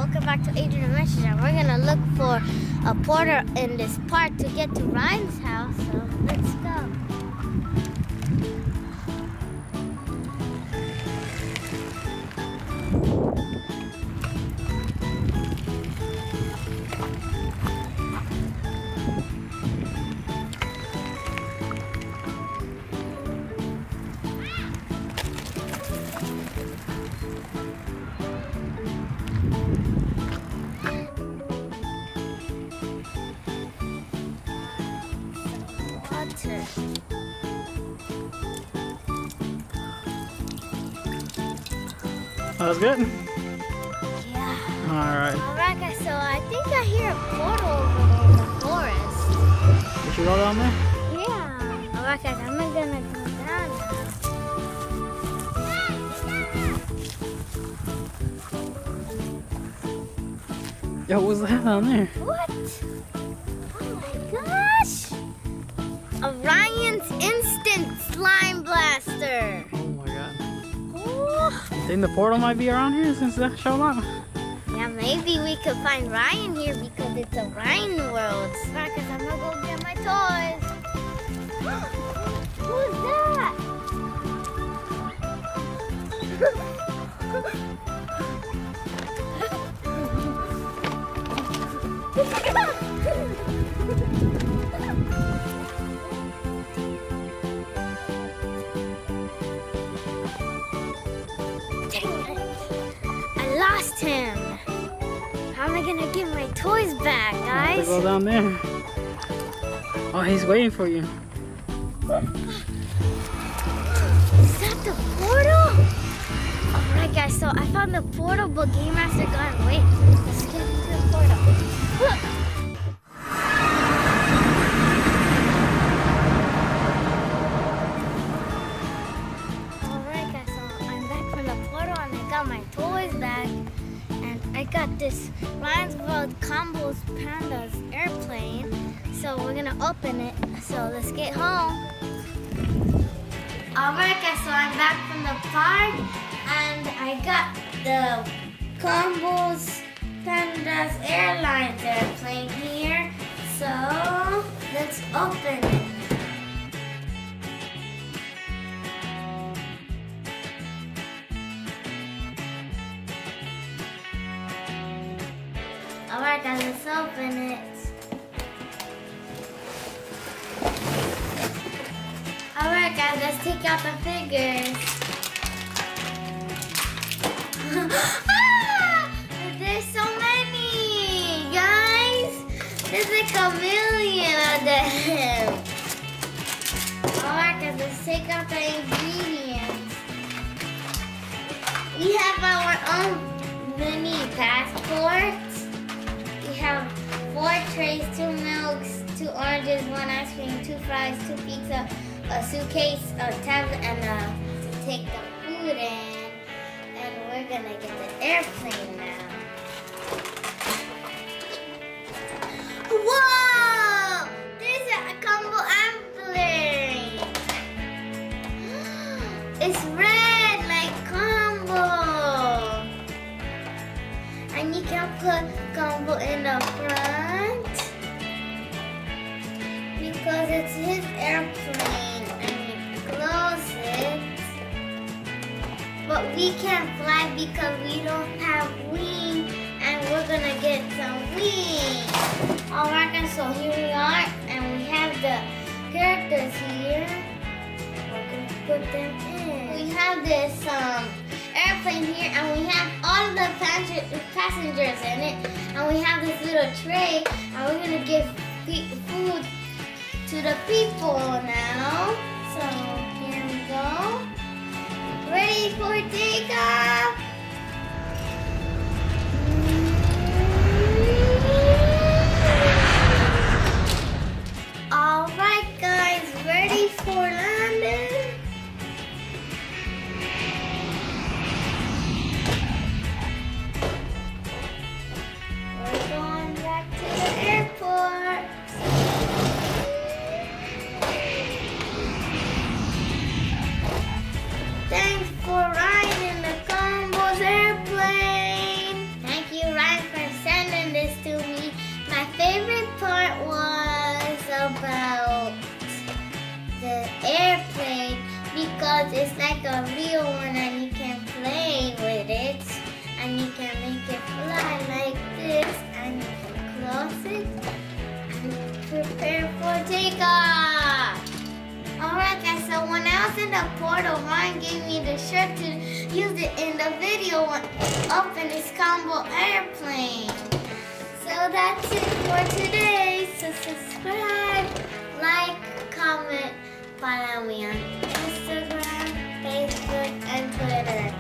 welcome back to Adrian Adventures, and we're gonna look for a porter in this park to get to Ryan's house, so let's go. That was good? Yeah. Alright. Alright guys, so I think I hear a portal over there in the forest. We should go down there? Yeah. Alright guys, I'm gonna go down now. Yo, what's that down there? What? Oh my gosh! Orion's Instant Slime Blaster! Oh my god. Oh. Think the portal might be around here since that showed up? Yeah, maybe we could find Ryan here because it's a Ryan world. Alright guys, I'm gonna go get my toys. Who's that? I lost him. How am I gonna get my toys back, guys? Let's go down there. Oh, he's waiting for you. Is that the portal? Alright guys, so I found the portal, but Game Master got away. Let's get into the portal. Alright guys, so I'm back from the portal and I got my toys back. And I got this Ryan's World Combo Panda Airplane. So we're gonna open it. So let's get home. Alright guys, so I'm back from the park and I got the Combo Panda Airplane here. So let's open it. Alright guys, let's open it. Alright guys, let's take out the figures. Ah! There's so many, guys. There's like a million of them. Alright guys, let's take out the ingredients. We have our own mini passports. We have 4 trays, 2 milks, 2 oranges, 1 ice cream, 2 fries, 2 pizza, a suitcase, a tablet, and to take the food in. And we're gonna get the airplane now. Whoa! There's a combo airplane. It's red like combo. And you can put combo in the front because it's his airplane. But we can't fly because we don't have wings, and we're gonna get some wings. Alright guys, so here we are, and we have the characters here. We're gonna put them in. We have this airplane here, and we have all of the passengers in it, and we have this little tray, and we're gonna give food to the people now. So here we go. Ready for takeoff? All right, guys, ready for landing? We're going back to the airport. because it's like a real one and you can play with it and you can make it fly like this and close it and prepare for takeoff. Alright guys, so when I was in the portal, Ryan gave me the shirt to use it in the video when open this Combo Airplane. So that's it for today. So subscribe, like, comment, follow me on Instagram, Facebook, and Twitter.